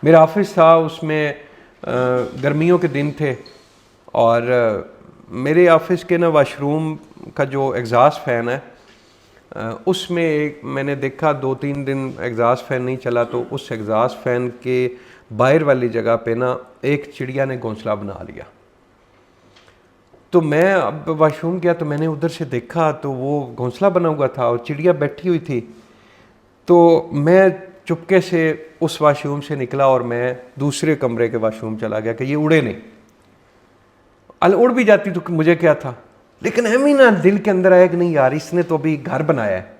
मेरा ऑफिस था, उसमें गर्मियों के दिन थे और मेरे ऑफिस के ना वाशरूम का जो एग्ज़ॉस्ट फ़ैन है उसमें एक मैंने देखा 2-3 दिन एग्ज़ॉस्ट फ़ैन नहीं चला, तो उस एग्ज़ॉस्ट फ़ैन के बाहर वाली जगह पे ना एक चिड़िया ने घोंसला बना लिया। तो मैं अब वाशरूम गया तो मैंने उधर से देखा तो वो घोंसला बना हुआ था और चिड़िया बैठी हुई थी। तो मैं चुपके से उस वाशरूम से निकला और मैं दूसरे कमरे के वाशरूम चला गया कि ये उड़े नहीं। उड़ भी जाती तो मुझे क्या था, लेकिन हम ही ना दिल के अंदर आया कि नहीं यार, इसने तो अभी घर बनाया है,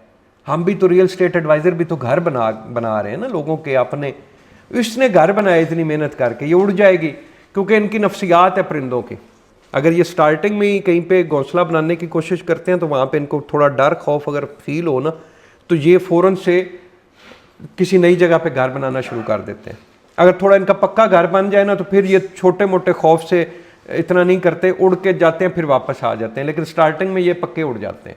हम भी तो रियल स्टेट एडवाइज़र भी तो घर बना रहे हैं ना लोगों के अपने। इसने घर बनाया इतनी मेहनत करके, ये उड़ जाएगी, क्योंकि इनकी नफ्सियात है परिंदों की। अगर ये स्टार्टिंग में ही कहीं पे घोंसला बनाने की कोशिश करते हैं तो वहाँ पे इनको थोड़ा डर खौफ अगर फील हो ना, तो ये फ़ौरन से किसी नई जगह पे घर बनाना शुरू कर देते हैं। अगर थोड़ा इनका पक्का घर बन जाए ना तो फिर ये छोटे मोटे खौफ से इतना नहीं करते, उड़ के जाते हैं फिर वापस आ जाते हैं, लेकिन स्टार्टिंग में ये पक्के उड़ जाते हैं।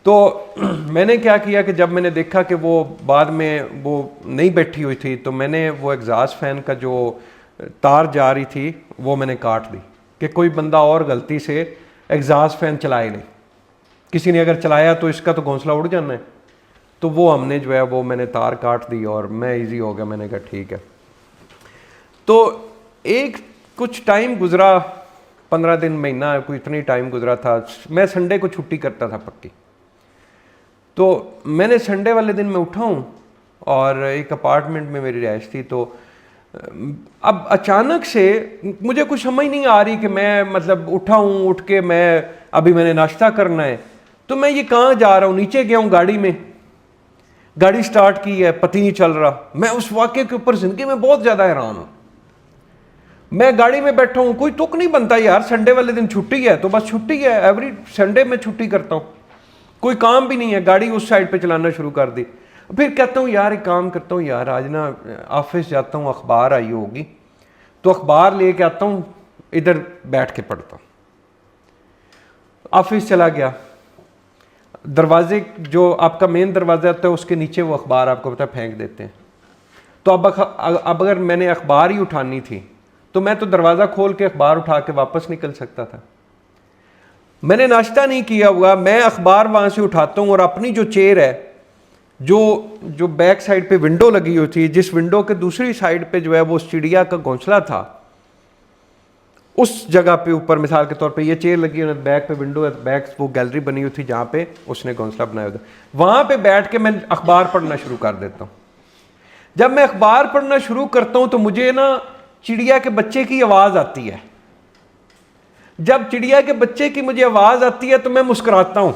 तो मैंने क्या किया कि जब मैंने देखा कि वो बाद में वो नहीं बैठी हुई थी, तो मैंने वो एग्जॉस्ट फैन का जो तार जा रही थी वो मैंने काट दी कि कोई बंदा और गलती से एग्जॉस्ट फैन चलाए नहीं। किसी ने अगर चलाया तो इसका तो घोंसला उड़ जाना है। तो वो हमने जो है वो मैंने तार काट दी और मैं इजी हो गया। मैंने कहा ठीक है। तो एक कुछ टाइम गुजरा, 15 दिन महीना कोई इतनी टाइम गुजरा था। मैं संडे को छुट्टी करता था पक्की। तो मैंने संडे वाले दिन मैं उठा हूँ और एक अपार्टमेंट में मेरी रिहाइश थी। तो अब अचानक से मुझे कुछ समझ नहीं आ रही कि मैं मतलब उठा हूँ, उठ के अभी मैंने नाश्ता करना है, तो मैं ये कहाँ जा रहा हूँ। नीचे गया हूँ गाड़ी में, गाड़ी स्टार्ट की है, पता नहीं चल रहा। मैं उस वाक़े के ऊपर ज़िंदगी में बहुत ज़्यादा हैरान हूँ। मैं गाड़ी में बैठा हूँ, कोई तुक नहीं बनता यार, संडे वाले दिन छुट्टी है तो बस छुट्टी है, एवरी संडे में छुट्टी करता हूँ, कोई काम भी नहीं है। गाड़ी उस साइड पे चलाना शुरू कर दी। फिर कहता हूँ यार एक काम करता हूँ यार, आज ना ऑफिस जाता हूँ, अखबार आई होगी तो अखबार लेके आता हूँ, इधर बैठ के पढ़ता हूँ। ऑफिस चला गया, दरवाजे जो आपका मेन दरवाज़ा होता है उसके नीचे वो अखबार आपको पता फेंक देते हैं। तो अब अगर मैंने अखबार ही उठानी थी तो मैं तो दरवाज़ा खोल के अखबार उठा के वापस निकल सकता था। मैंने नाश्ता नहीं किया हुआ, मैं अखबार वहाँ से उठाता हूँ और अपनी जो चेयर है, जो बैक साइड पे विंडो लगी हुई थी, जिस विंडो के दूसरी साइड पे जो है वो चिड़िया का घोंसला था, उस जगह पे ऊपर मिसाल के तौर पे ये चेयर लगी हुई, बैक पे विंडो है, बैक वो गैलरी बनी हुई थी जहाँ पे उसने घोंसला बनाया था, वहाँ पे बैठ के मैं अखबार पढ़ना शुरू कर देता हूँ। जब मैं अखबार पढ़ना शुरू करता हूँ तो मुझे ना चिड़िया के बच्चे की आवाज़ आती है। जब चिड़िया के बच्चे की मुझे आवाज़ आती है तो मैं मुस्कुराता हूँ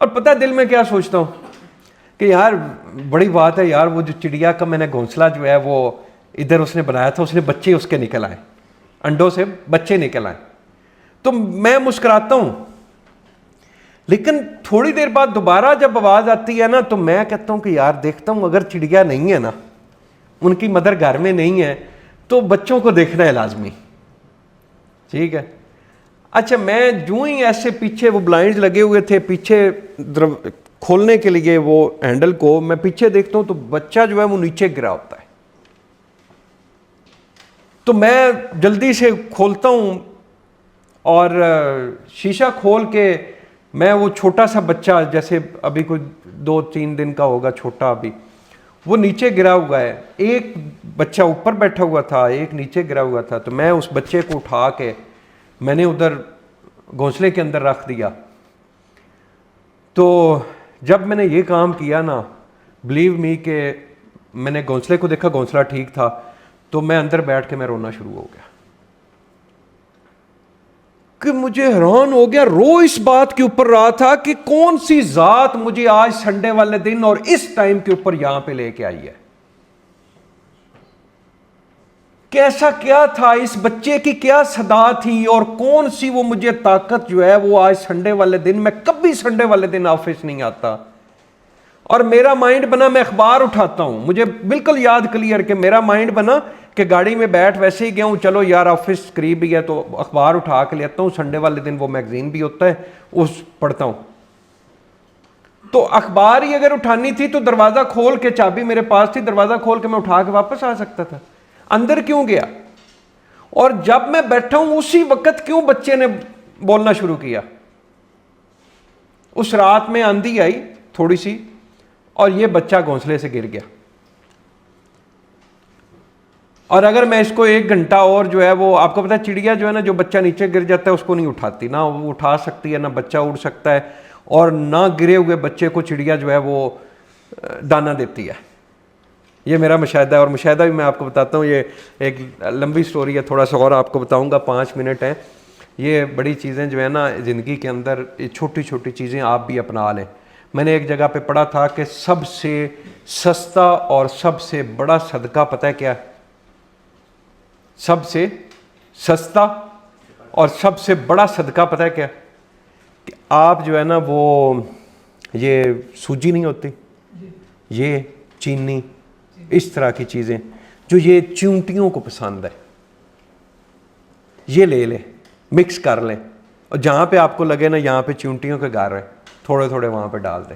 और पता दिल में क्या सोचता हूँ कि यार बड़ी बात है यार, वो जो चिड़िया का मैंने घोंसला जो है वो इधर उसने बनाया था, उसने बच्चे उसके निकल आए, अंडों से बच्चे निकल आए। तो मैं मुस्कुराता हूँ, लेकिन थोड़ी देर बाद दोबारा जब आवाज़ आती है ना तो मैं कहता हूँ कि यार देखता हूँ अगर चिड़िया नहीं है ना, उनकी मदर घर में नहीं है, तो बच्चों को देखना है लाजमी। ठीक है। अच्छा, मैं जो ही ऐसे पीछे वो ब्लाइंड्स लगे हुए थे पीछे खोलने के लिए वो हैंडल को, मैं पीछे देखता हूँ तो बच्चा जो है वो नीचे गिरा होता है। तो मैं जल्दी से खोलता हूँ और शीशा खोल के मैं वो छोटा सा बच्चा, जैसे अभी कोई 2-3 दिन का होगा, छोटा अभी, वो नीचे गिरा हुआ है। एक बच्चा ऊपर बैठा हुआ था, एक नीचे गिरा हुआ था। तो मैं उस बच्चे को उठा के मैंने उधर घोंसले के अंदर रख दिया। तो जब मैंने ये काम किया ना, बिलीव मी के मैंने घोंसले को देखा, घोंसला ठीक था, तो मैं अंदर बैठ के मैं रोना शुरू हो गया कि मुझे हैरान हो गया। रो इस बात के ऊपर रहा था कि कौन सी जात मुझे आज संडे वाले दिन और इस टाइम के ऊपर यहां पे लेके आई है। कैसा क्या था इस बच्चे की, क्या सदा थी और कौन सी वो मुझे ताकत जो है वो आज संडे वाले दिन, मैं कभी संडे वाले दिन ऑफिस नहीं आता और मेरा माइंड बना मैं अखबार उठाता हूं। मुझे बिल्कुल याद क्लियर कि मेरा माइंड बना कि गाड़ी में बैठ वैसे ही गया हूं, चलो यार ऑफिस करीब ही है तो अखबार उठा के लेता हूं। संडे वाले दिन वो मैगजीन भी होता है, उस पढ़ता हूं। तो अखबार ही अगर उठानी थी तो दरवाज़ा खोल के, चाबी मेरे पास थी, दरवाज़ा खोल के मैं उठा के वापस आ सकता था। अंदर क्यों गया? और जब मैं बैठा हूं उसी वक्त क्यों बच्चे ने बोलना शुरू किया? उस रात में आंधी आई थोड़ी सी और ये बच्चा घोंसले से गिर गया। और अगर मैं इसको 1 घंटा और जो है वो, आपको पता है चिड़िया जो है ना, जो बच्चा नीचे गिर जाता है उसको नहीं उठाती, ना वो उठा सकती है, ना बच्चा उड़ सकता है, और ना गिरे हुए बच्चे को चिड़िया जो है वो दाना देती है। ये मेरा मुशाहिदा है, और मुशाहिदा भी मैं आपको बताता हूँ। ये एक लंबी स्टोरी है, थोड़ा सा और आपको बताऊँगा, 5 मिनट हैं। ये बड़ी चीज़ें जो है ना ज़िंदगी के अंदर, ये छोटी छोटी चीज़ें आप भी अपना लें। मैंने एक जगह पे पढ़ा था कि सबसे सस्ता और सबसे बड़ा सदका पता है क्या है? सबसे सस्ता और सबसे बड़ा सदका पता है क्या? कि आप जो है ना वो, ये सूजी नहीं होती, ये चीनी, इस तरह की चीज़ें जो ये चींटियों को पसंद है, ये ले लें, मिक्स कर लें, और जहाँ पे आपको लगे ना यहाँ पे चींटियों के घर है, थोड़े थोड़े वहाँ पे डाल दें।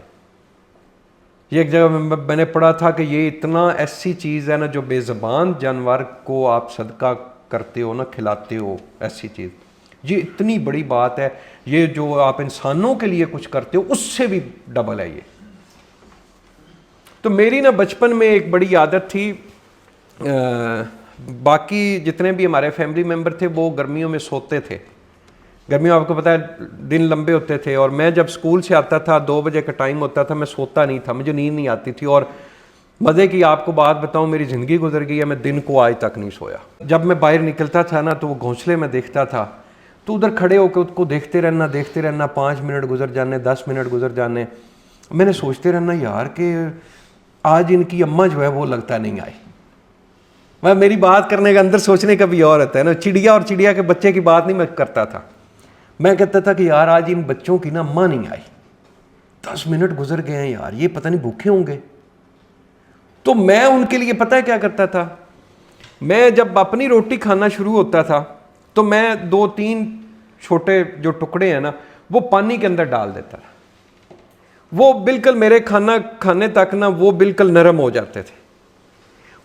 ये एक जगह मैंने पढ़ा था कि ये इतना ऐसी चीज़ है ना, जो बेज़बान जानवर को आप सदका करते हो ना, खिलाते हो, ऐसी चीज़, ये इतनी बड़ी बात है। ये जो आप इंसानों के लिए कुछ करते हो उससे भी डबल है ये। तो मेरी ना बचपन में एक बड़ी आदत थी, बाकी जितने भी हमारे फैमिली मेम्बर थे वो गर्मियों में सोते थे। गर्मियों आपको पता है दिन लंबे होते थे, और मैं जब स्कूल से आता था 2 बजे का टाइम होता था, मैं सोता नहीं था, मुझे नींद नहीं आती थी। और मज़े की आपको बात बताऊं, मेरी ज़िंदगी गुजर गई है, मैं दिन को आज तक नहीं सोया। जब मैं बाहर निकलता था ना तो वो घोंसले में देखता था, तो उधर खड़े होकर उसको देखते रहना, 5 मिनट गुजर जाने, 10 मिनट गुजर जाने, मैंने सोचते रहना यार कि आज इनकी अम्मा जो है वो लगता नहीं आई। मैं, मेरी बात करने का, अंदर सोचने का भी और होता है ना। चिड़िया और चिड़िया के बच्चे की बात नहीं मैं करता था, मैं कहता था कि यार आज इन बच्चों की ना अम्मा नहीं आई, 10 मिनट गुजर गए हैं यार, ये पता नहीं भूखे होंगे। तो मैं उनके लिए पता है क्या करता था, मैं जब अपनी रोटी खाना शुरू होता था तो मैं 2-3 छोटे जो टुकड़े हैं ना वो पानी के अंदर डाल देता था। वो बिल्कुल मेरे खाना खाने तक ना वो बिल्कुल नरम हो जाते थे।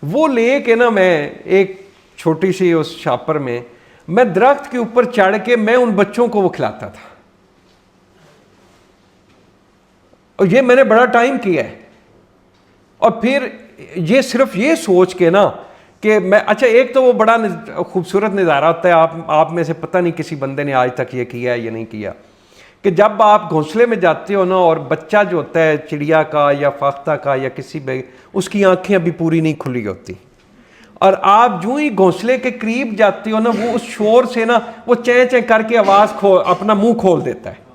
वो लेके ना मैं एक छोटी सी उस छापर में, मैं दरख्त के ऊपर चढ़ के मैं उन बच्चों को वो खिलाता था। और ये मैंने बड़ा टाइम किया है। और फिर ये सिर्फ ये सोच के ना कि मैं, अच्छा एक तो वो बड़ा खूबसूरत नज़ारा होता है, आप में से पता नहीं किसी बंदे ने आज तक ये किया है या नहीं किया, कि जब आप घोंसले में जाते हो ना और बच्चा जो होता है चिड़िया का या फाख्ता का या किसी भी, उसकी आंखें अभी पूरी नहीं खुली होती, और आप जो ही घोंसले के करीब जाते हो ना वो उस शोर से ना वो चैं चैं करके आवाज़ अपना मुंह खोल देता है।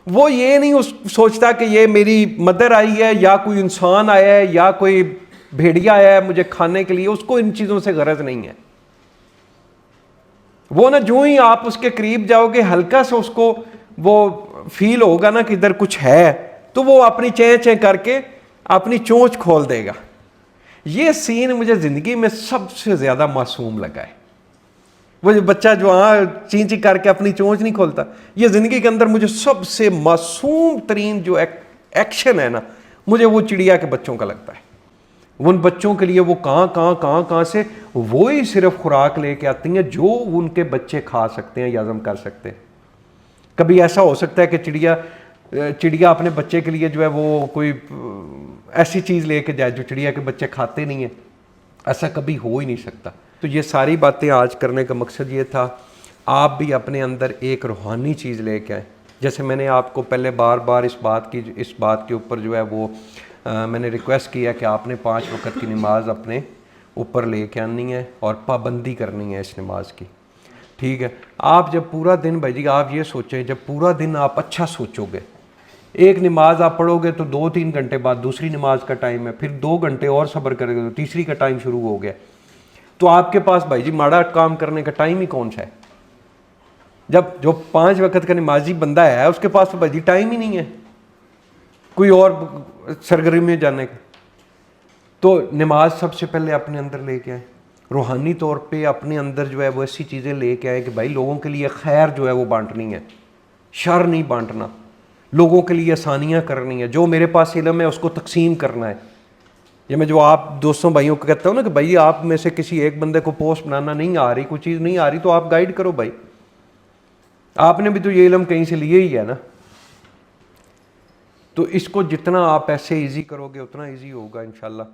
वो ये नहीं सोचता कि ये मेरी मदर आई है या कोई इंसान आया है या कोई भेड़िया आया है मुझे खाने के लिए, उसको इन चीज़ों से गरज नहीं है। वो ना जो ही आप उसके करीब जाओगे हल्का से उसको वो फील होगा ना कि इधर कुछ है, तो वो अपनी चें चें करके अपनी चोंच खोल देगा। ये सीन मुझे ज़िंदगी में सबसे ज़्यादा मासूम लगा है। वो जो बच्चा जो ची ची करके अपनी चोंच नहीं खोलता, ये ज़िंदगी के अंदर मुझे सबसे मासूम तरीन जो एक्शन है ना, मुझे वो चिड़िया के बच्चों का लगता है। उन बच्चों के लिए वो कहाँ से वो ही सिर्फ खुराक लेके आती हैं जो उनके बच्चे खा सकते हैं या हजम कर सकते हैं। कभी ऐसा हो सकता है कि चिड़िया अपने बच्चे के लिए जो है वो कोई ऐसी चीज़ लेके जाए जो चिड़िया के बच्चे खाते नहीं हैं? ऐसा कभी हो ही नहीं सकता। तो ये सारी बातें आज करने का मकसद ये था, आप भी अपने अंदर एक रूहानी चीज़ लेके आए। जैसे मैंने आपको पहले बार बार इस बात के ऊपर जो है वो मैंने रिक्वेस्ट किया कि आपने 5 वक्त की नमाज़ अपने ऊपर लेके आनी है और पाबंदी करनी है इस नमाज की, ठीक है। आप जब पूरा दिन, भाई जी आप ये सोचें, जब पूरा दिन आप अच्छा सोचोगे, एक नमाज आप पढ़ोगे तो 2-3 घंटे बाद दूसरी नमाज का टाइम है, फिर 2 घंटे और सब्र करोगे तो तीसरी का टाइम शुरू हो गया, तो आपके पास भाई जी माड़ा काम करने का टाइम ही कौन सा है? जब जो 5 वक्त का नमाजी बंदा है उसके पास तो भाई जी टाइम ही नहीं है कोई और सरगर्मी में जाने का। तो नमाज सबसे पहले अपने अंदर लेके आए, रूहानी तौर पे अपने अंदर जो है वो ऐसी चीज़ें लेके आए कि भाई लोगों के लिए खैर जो है वो बांटनी है, शर नहीं बांटना। लोगों के लिए आसानियाँ करनी है, जो मेरे पास इल्म है उसको तकसीम करना है। ये मैं जो आप दोस्तों भाइयों को कहता हूँ ना कि भाई आप में से किसी एक बंदे को पोस्ट बनाना नहीं आ रही, कोई चीज़ नहीं आ रही, तो आप गाइड करो भाई, आपने भी तो ये इल्म कहीं से लिए ही है ना। तो इसको जितना आप ऐसे इजी करोगे उतना इजी होगा इंशाल्लाह।